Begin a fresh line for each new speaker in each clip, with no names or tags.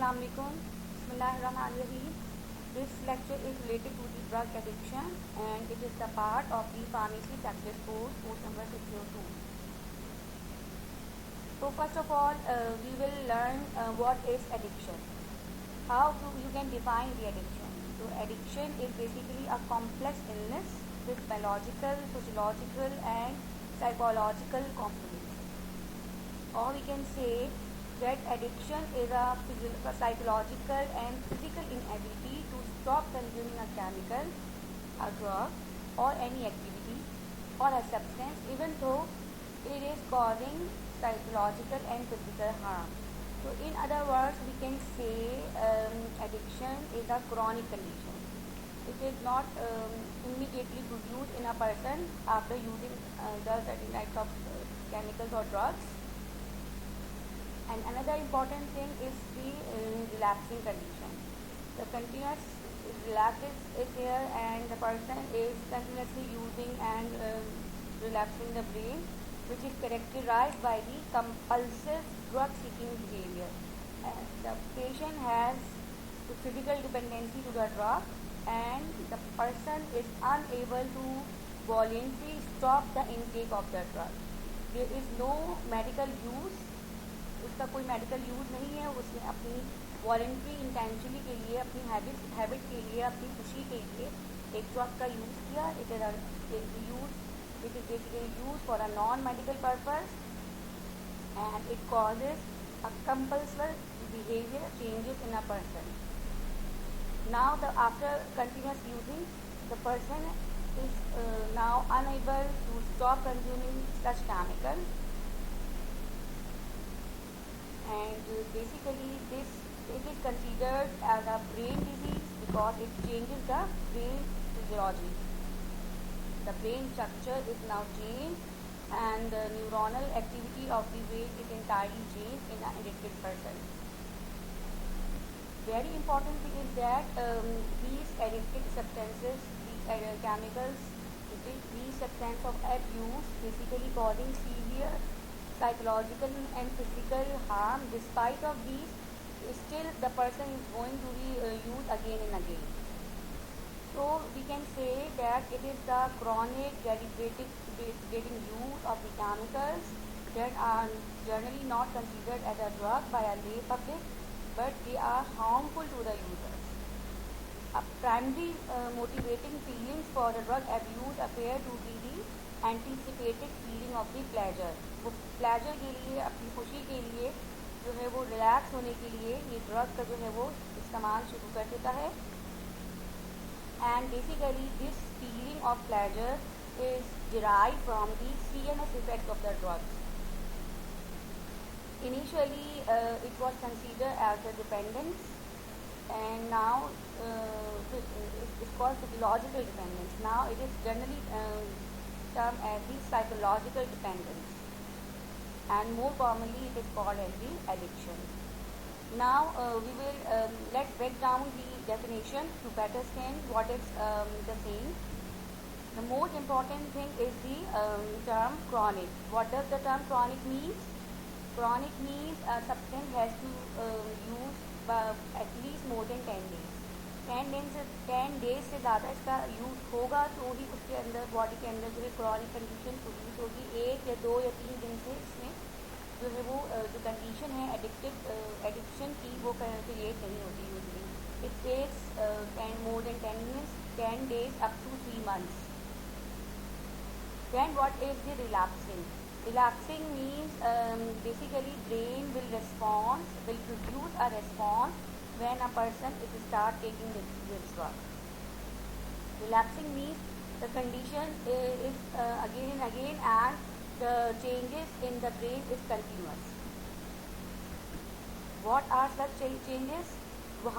Assalamu alaikum. Bismillahirrahmanirrahim. This lecture is related to the drug addiction and it is the part of the pharmacy practice course number 602. So first of all, we will learn what is addiction. How you can define the addiction. So addiction is basically a complex illness with biological, physiological and psychological components. Or we can say that addiction is a psychological and physical inability to stop consuming a chemical, a drug or any activity or a substance even though it is causing psychological and physical harm. So in other words, we can say addiction is a chronic condition. It is not immediately produced in a person after using the certain types of chemicals or drugs. And another important thing is the relapsing condition. The continuous relapse is there and the person is continuously using and relapsing the brain, which is characterized by the compulsive drug-seeking behavior. The patient has the physical dependency to the drug and the person is unable to voluntarily stop the intake of the drug. There is no medical use, उसका कोई medical use नहीं है, उसने अपनी voluntary intentionally के लिए, अपनी habit के लिए, अपनी खुशी के लिए एक ड्रग का यूज़ किया. It is basically use for a non medical purpose and it causes a compulsive behavior changes in a person. Now after continuous using, the person is now unable to stop consuming such chemical, and basically it is considered as a brain disease because it changes the brain physiology. The brain structure is now changed and the neuronal activity of the brain is entirely changed in an addicted person. Very important thing is that these addictive substances, these chemicals, these substances of abuse basically causing severe psychological and physical harm. Despite of these, still the person is going to be used again and again. So we can say that it is the chronic deliberate use of the chemicals that are generally not considered as a drug by a lay public, but they are harmful to the users. A primary motivating feelings for the drug abuse appear to be the anticipated feeling of the pleasure. वो pleasure के लिए, अपनी खुशी के लिए जो है वो रिलैक्स होने के लिए ये ड्रग का जो है वो इस्तेमाल शुरू कर देता है. And basically this feeling of pleasure is derived from the CNS effect of the drug. Initially it was considered as a dependence, and now it's called physiological dependence. Now it is generally termed as the psychological dependence, and more commonly it is called as the addiction. Now we will let's break down the definition to better understand what is the same. The most important thing is the term chronic. What does the term chronic mean? Chronic means a substance has to use at least more than 10 days. 10 days से ज़्यादा इसका use होगा तो ही उसके अंदर body के अंदर जो है क्रॉनिक कंडीशन प्रोड्यूस होगी. 1 या 2 या 3 दिन से इसमें जो है वो जो कंडीशन है एडिक्शन की वो क्रिएट नहीं होती usually. It takes more than 10 days up to 3 months. Then what is the relapsing? Relapsing means basically brain will produce a response when a person start taking this drug. Relapsing means the condition is again and again and the changes in the brain is continuous. What are such changes?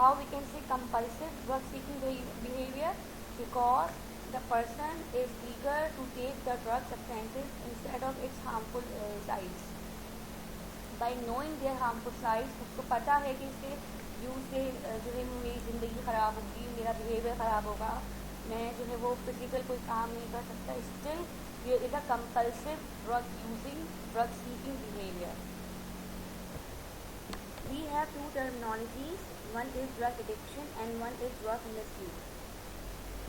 How we can say compulsive drug seeking behavior? Because the person is eager to take the drug substances instead of its harmful sides. By knowing their harmful sides, उसको पता है कि इसके use से जो है मेरी ज़िंदगी ख़राब होगी, मेरा बिहेवियर ख़राब होगा, मैं जो है वो फिजिकल कोई काम नहीं कर सकता. Still there is a compulsive drug seeking behavior. We have have two terminologies. One is drug addiction and one is drug misuse.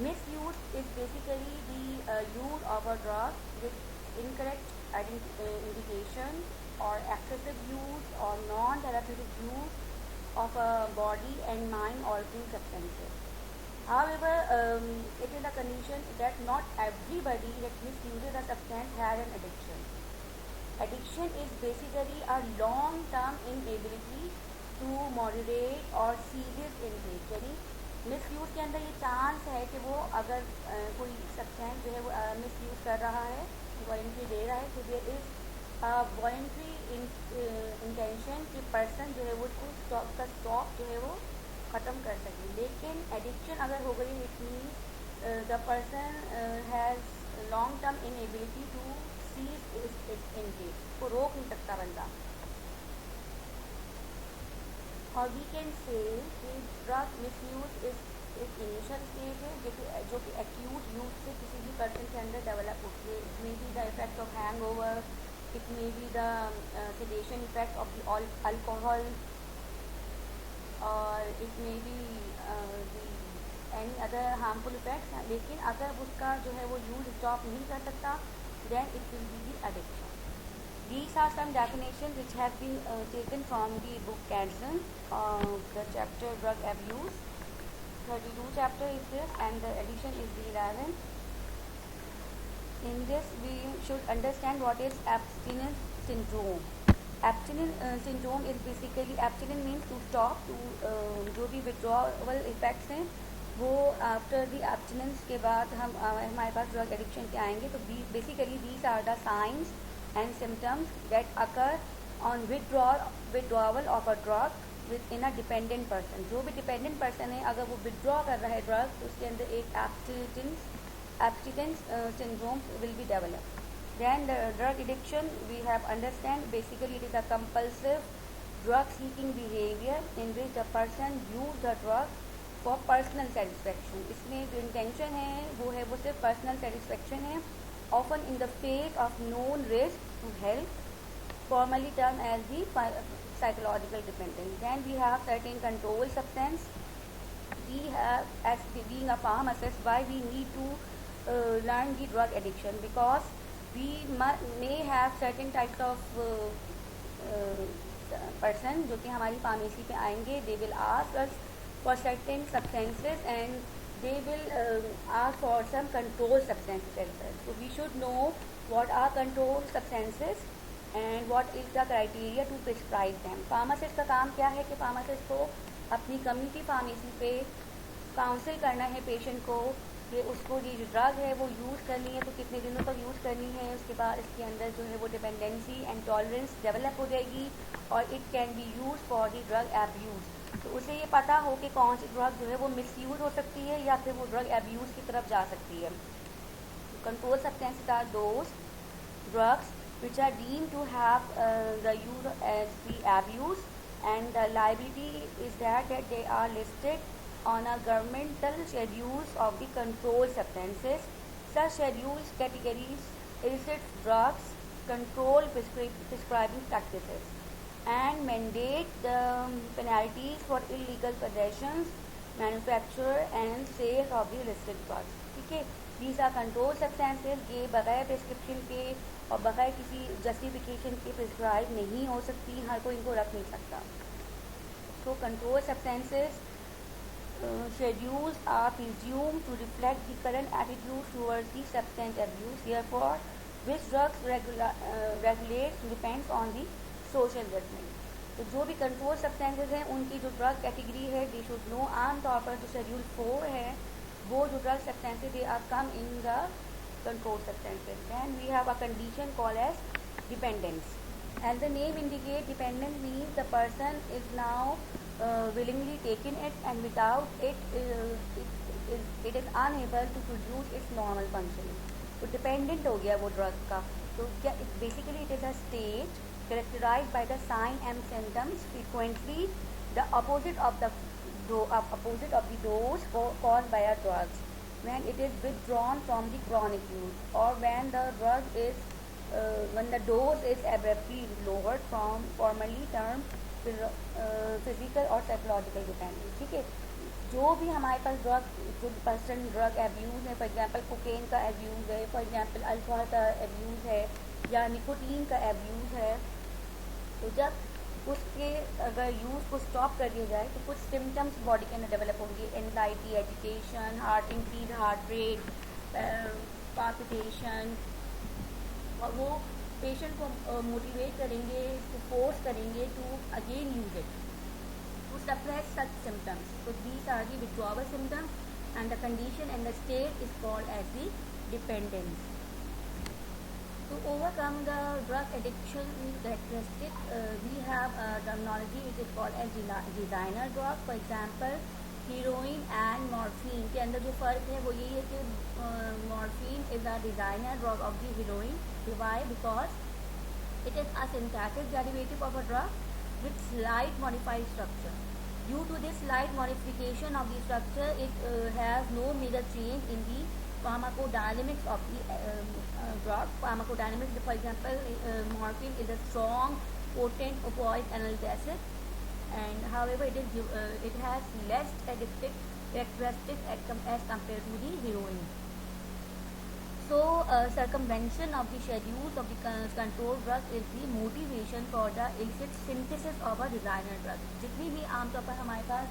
Misuse is basically the use of a drug with incorrect indication or excessive use or non-therapeutic use of a body and mind altering substances. However, it is a condition that not everybody that misuses a substance has an addiction. Addiction is basically a long-term inability to moderate or serious intake. यानी misuse के अंदर ये chance है कि वो अगर कोई substance जो है वो मिसयूज़ कर रहा है, वॉलेंट्री दे रहा है, तो देयर इज़ वॉलेंट्री इंटेंशन कि पर्सन जो है वो उसको स्टॉप जो है वो ख़त्म कर सके. लेकिन एडिक्शन अगर हो गई, it means the person has long term inability to cease its intake, को रोक नहीं सकता बंदा. और वी कैन से कि ड्रग मिसयूज इस इनिशियल स्टेज है जो कि एक्यूट यूज से किसी भी पर्सन के अंदर डेवलप होती है. It may be the effect of hangover, it may be the sedation effect of the alcohol, और it may be any other harmful effects. लेकिन अगर उसका जो है वो यूज स्टॉप नहीं कर सकता, then it will be the addiction. These are some definitions which have been taken from the book Katzen, the chapter drug abuse. 32 chapter is this, and the edition is the 11th. In this we should understand what is abstinence syndrome. Abstinence syndrome is basically, abstinence means to stop, to जो भी withdrawal effects हैं वो after the abstinence के बाद हमारे पास drug addiction के आएंगे. तो basically these are the signs and symptoms that occur on withdrawal of a drug within a dependent person. जो भी डिपेंडेंट पर्सन है, अगर वो विड्रॉ कर रहा है ड्रग, तो उसके अंदर एक abstinence syndrome will be develop. Then the drug addiction we have understand basically it is a compulsive drug seeking behaviour in which the person use the drug for personal satisfaction. इसमें जो intention है वो सिर्फ personal satisfaction है. Often in the face of known risk to health, formally term as the psychological dependence. Then we have certain control substance. We have, as being a pharmacist, why we need to learn the drug addiction, because we may have certain types of person जो कि हमारी pharmacy पे आएंगे. They will ask us for certain substances and they will ask for some control substances as well. So we should know what are control substances and what is the criteria to prescribe them. Pharmacist का काम क्या है कि pharmacist को अपनी community pharmacy पे council करना है पेशेंट को कि उसको ये जो ड्रग है वो यूज़ करनी है, तो कितने दिनों तक यूज़ करनी है. उसके बाद इसके अंदर जो है वो डिपेंडेंसी एंड टॉलरेंस डेवलप हो जाएगी और it can be use for the drug abuse. तो उसे ये पता हो कि कौन सी ड्रग जो है वो मिसयूज हो सकती है या फिर वो ड्रग एब्यूज़ की तरफ जा सकती है. Control substances are those drugs which are deemed to have the use as the abuse, and the liability is that they are listed on a governmental schedules of the controlled substances. Such schedules categories illicit drugs, control prescribing practices, and mandate the penalties for illegal possessions, manufacture and sale of the illicit drugs. ठीक है, these are controlled substances. ये बगैर prescription के और बगैर किसी justification के prescribe नहीं हो सकती, हर कोई इनको रख नहीं सकता. तो control substances schedules are presumed to reflect the current attitude towards the substance abuse. Therefore, which drugs regulates depends on the social judgment. तो जो भी कंट्रोल सब्सटेंसेस हैं उनकी जो ड्रग कैटेगरी है दे शुड नो. आमतौर पर जो शेड्यूल 4 है वो जो drug substances they are come in the control substances. Then we have a condition called as dependence. As the name indicates, dependence means the person is now willingly taking it, and without it, it is unable to produce its normal functioning. तो dependent हो गया वो drug का. तो क्या basically it is a state characterized by the sign and symptoms frequently the opposite of the dose caused by a drug. When it is withdrawn from the chronic use, or when the drug is when the dose is abruptly lowered from formerly termed physical और psychological dependence, ठीक है। जो भी हमारे पास drug, जो person drug abuse है, for example cocaine का abuse है, फॉर एग्जांपल अल्कोहल का एब्यूज़ है, या निकोटीन का एब्यूज़ है, तो जब उसके अगर यूज़ को स्टॉप कर दिया जाए तो कुछ सिम्टम्स बॉडी के अंदर डेवलप होंगे, anxiety, agitation, heart increase heart rate, palpitation, और वो पेशेंट को मोटिवेट करेंगे, इसको फोर्स करेंगे to again use it, to suppress such symptoms. So these are the withdrawal symptoms, and the condition and the state is called as the dependence. To overcome the drug addiction characteristic, we have a terminology which is called as designer drug. For example, heroine and morphine के अंदर जो फ़र्क है वो यही है कि morphine is a designer drug of the heroine. Why? Because it is a synthetic derivative of a drug with slight modified structure. Due to this slight modification of the structure, it has no major change in the pharmacodynamics of the drug. Pharmacodynamics, for example, morphine is a strong, potent opioid analgesic, and however it has less addictive characteristics as compared to the heroin. So circumvention of the schedules of the control drug is the motivation for the illicit synthesis of a designer drug. जितनी भी आमतौर पर हमारे पास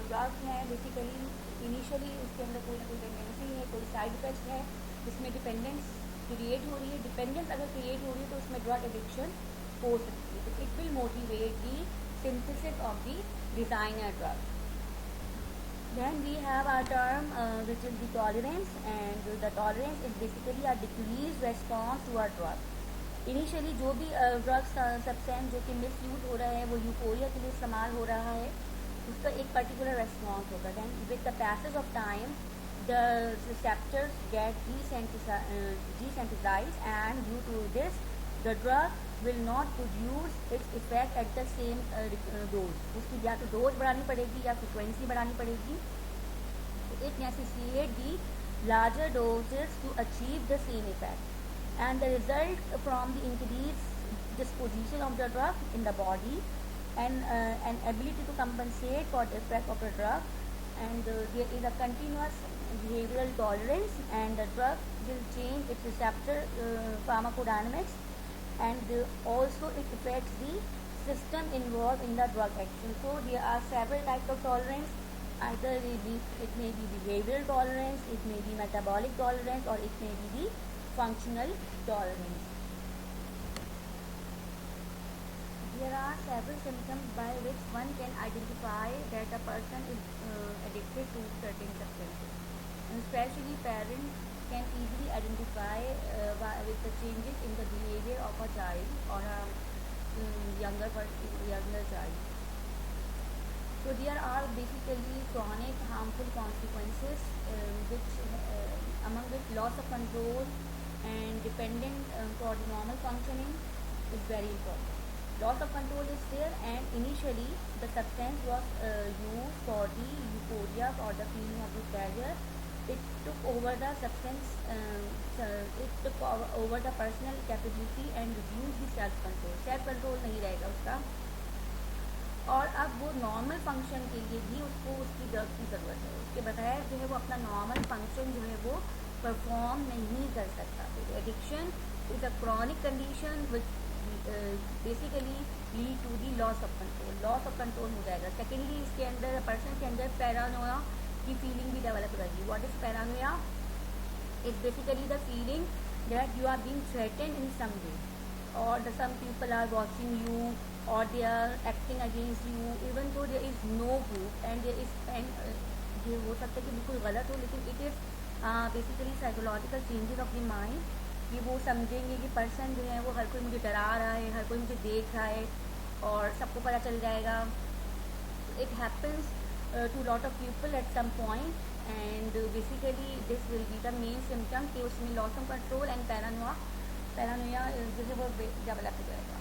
drugs हैं, basically initially उसके अंदर कोई ना कोई टेंडेंसी है, कोई साइड इफेक्ट है जिसमें डिपेंडेंस क्रिएट हो रही है. डिपेंडेंस अगर क्रिएट हो रही है तो उसमें ड्रग एडिक्शन हो सकती है. तो it will motivate the synthesis of the designer drug. Then we have our term which is the tolerance, and the tolerance is basically a decreased response to a drug. Initially जो भी drugs substance जो कि miss use हो रहा है, वो euphoria के लिए इस्तेमाल हो रहा है, उसका एक पर्टिकुलर रेस्पॉन्स होगा. Then with the passage of time the receptors get desensitized, and due to this the drug will not produce its effect at the same dose. उसकी या तो डोज बढ़ानी पड़ेगी या फ्रिक्वेंसी बढ़ानी पड़ेगी. It necessitates the larger doses to achieve the same effect, and the result from the increased disposition of the drug in the body, and an ability to compensate for the effect of the drug, and there is a continuous behavioral tolerance, and the drug will change its receptor pharmacodynamics, and also it affects the system involved in the drug action. So there are several types of tolerance. Either it may be behavioral tolerance, it may be metabolic tolerance, or it may be the functional tolerance. There are several symptoms by which one can identify that a person is addicted to certain substances. And especially parents can easily identify with the changes in the behavior of a child or a younger child. So there are basically chronic harmful consequences, which among which loss of control and dependent for the normal functioning is very important. Loss of control is there, and initially the substance was used for the euphoria, for the feeling of the pleasure. It took over the substance, it took over the personal capability and reduced the self control. Self control नहीं रहेगा उसका, और अब वो normal function के लिए भी उसको उसकी ड्रग की ज़रूरत है. उसके बगैर जो है वो अपना नॉर्मल फंक्शन जो है वो परफॉर्म नहीं कर सकता. तो addiction is a chronic condition which basically lead to the loss of control. Loss of control हो जाएगा. सेकेंडली इसके अंदर पर्सन के अंदर पैरानोया की फीलिंग भी डेवलप रहेगी. What is paranoia? It's basically the feeling that you are being threatened in some way, और the some people are watching you, or they are acting against you even though there is no proof, and there is, and ये हो सकता है कि बिल्कुल गलत हो, लेकिन it is basically psychological changes of the mind, कि वो समझेंगे कि पर्सन जो है वो हर कोई मुझे डरा रहा है, हर कोई मुझे देख रहा है और सबको पता चल जाएगा. It happens to lot of people at some point, and basically this will be the main symptom कि उसमें loss of control and paranoia जो है वो डेवलप हो जाएगा.